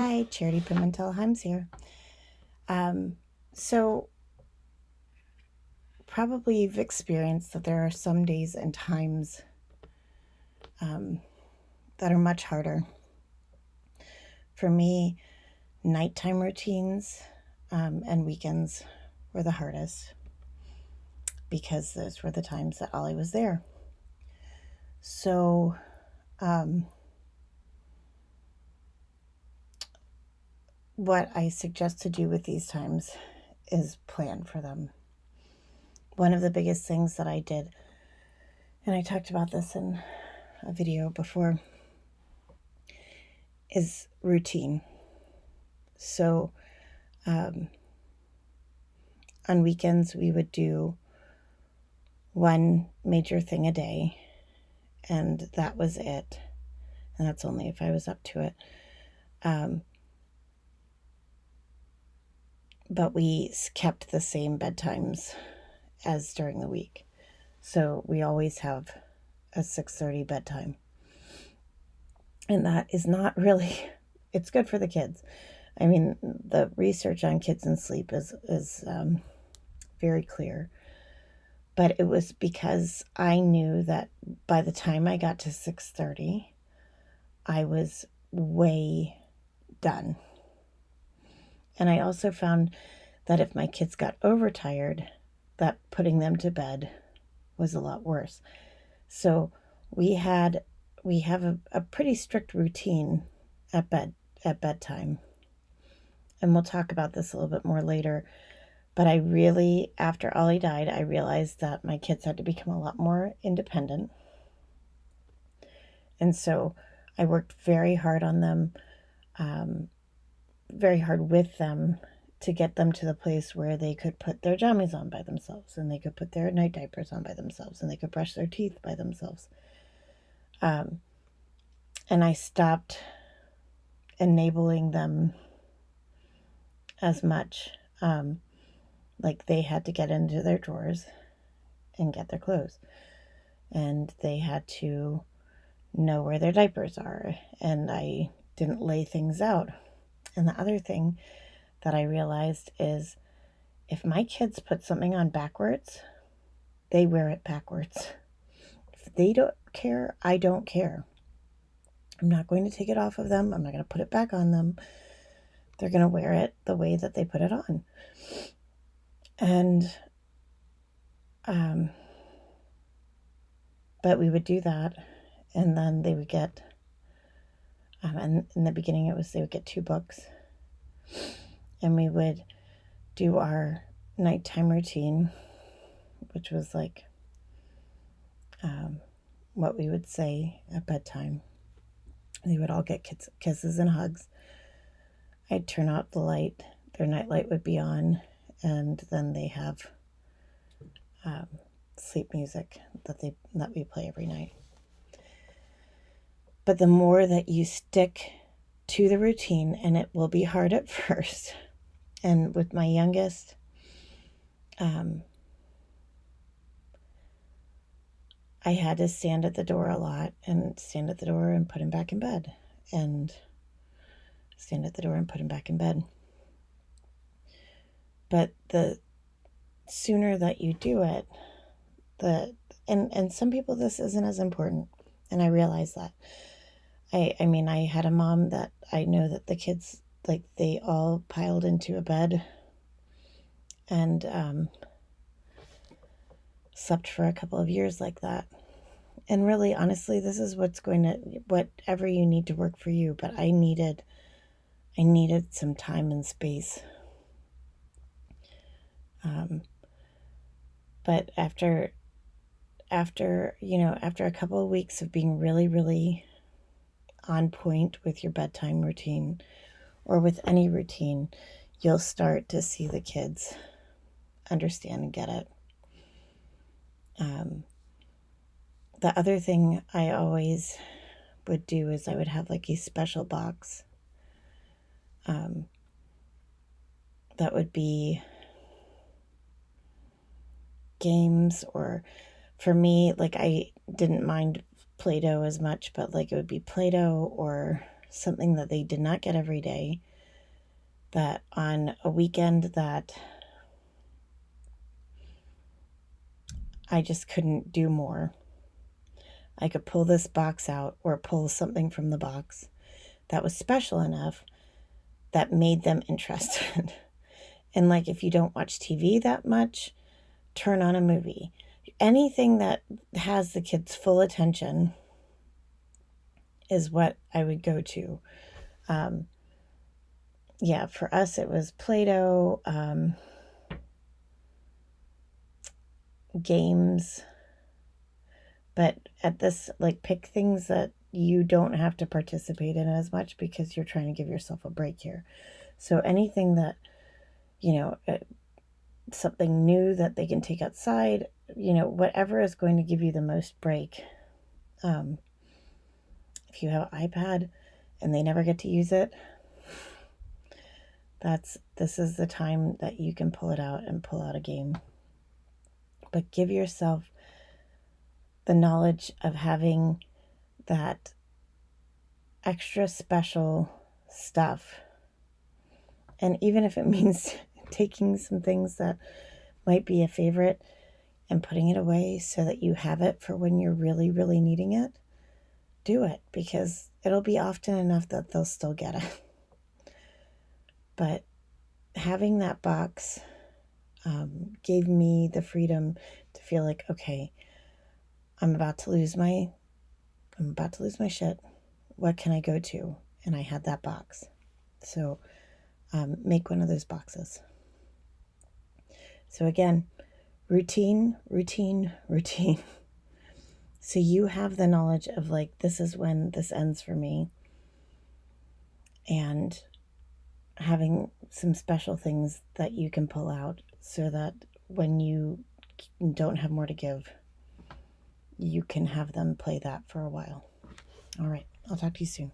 Hi, Charity Hyams here. Um, so probably you've experienced that there are some days and times um, that are much harder. For me, nighttime routines and weekends were the hardest because those were the times that Ollie was there. So um, what I suggest to do with these times is plan for them. One of the biggest things that I did, and I talked about this in a video before, is routine. So um, on weekends, we would do one major thing a day, and that was it. And that's only if I was up to it. Um, but we kept the same bedtimes as during the week. So we always have a 6:30 bedtime. And that is not really it's good for the kids. I mean, the research on kids and sleep is very clear. But it was because I knew that by the time I got to 6:30, I was way done. And I also found that if my kids got overtired, that putting them to bed was a lot worse. So we had we have a pretty strict routine at bedtime. And we'll talk about this a little bit more later. But I really, after Ollie died, I realized that my kids had to become a lot more independent. And so I worked very hard on them, um, very hard with them to get them to the place where they could put their jammies on by themselves and they could put their night diapers on by themselves and they could brush their teeth by themselves. Um, and I stopped enabling them as much. Like they had to get into their drawers and get their clothes, and they had to know where their diapers are, and I didn't lay things out. And the other thing that I realized is if my kids put something on backwards, they wear it backwards. If they don't care, I don't care. I'm not going to take it off of them. I'm not going to put it back on them. They're going to wear it the way that they put it on. And, um, but we would do that. And then they would get, and in the beginning it was they would get 2 books. And we would do our nighttime routine, which was like what we would say at bedtime. They would all get kisses and hugs. I'd turn out the light, their night light would be on, and then they have um, sleep music that we play every night. But the more that you stick to the routine, and it will be hard at first. And with my youngest, um, I had to stand at the door a lot and stand at the door and put him back in bed and stand at the door and put him back in bed. But the sooner that you do it, and some people this isn't as important, and I realize that. I mean, I had a mom that I know that the kids, like, they all piled into a bed and slept for a couple of years like that. And really, honestly, this is whatever you need to work for you. But I needed some time and space. But after a couple of weeks of being really, really on point with your bedtime routine or with any routine, you'll start to see the kids understand and get it. The other thing I always would do is I would have like a special box that would be games, or for me, like I didn't mind Play-Doh as much, but like it would be Play-Doh or something that they did not get every day, that on a weekend that I just couldn't do more, I could pull this box out or pull something from the box that was special enough that made them interested. And like, if you don't watch TV that much, turn on a movie. Anything that has the kids' full attention is what I would go to. Yeah, for us, it was Play-Doh, games. But at this, like, pick things that you don't have to participate in as much because you're trying to give yourself a break here. So anything that, something new that they can take outside, whatever is going to give you the most break. If you have an iPad and they never get to use it, this is the time that you can pull it out and pull out a game. But give yourself the knowledge of having that extra special stuff. And even if it means taking some things that might be a favorite and putting it away so that you have it for when you're really, really needing it, do it, because it'll be often enough that they'll still get it. But having that box gave me the freedom to feel like, okay, I'm about to lose my shit. What can I go to? And I had that box. So make one of those boxes. So again, routine. So you have the knowledge of, like, this is when this ends for me. And having some special things that you can pull out so that when you don't have more to give, you can have them play that for a while. All right, I'll talk to you soon.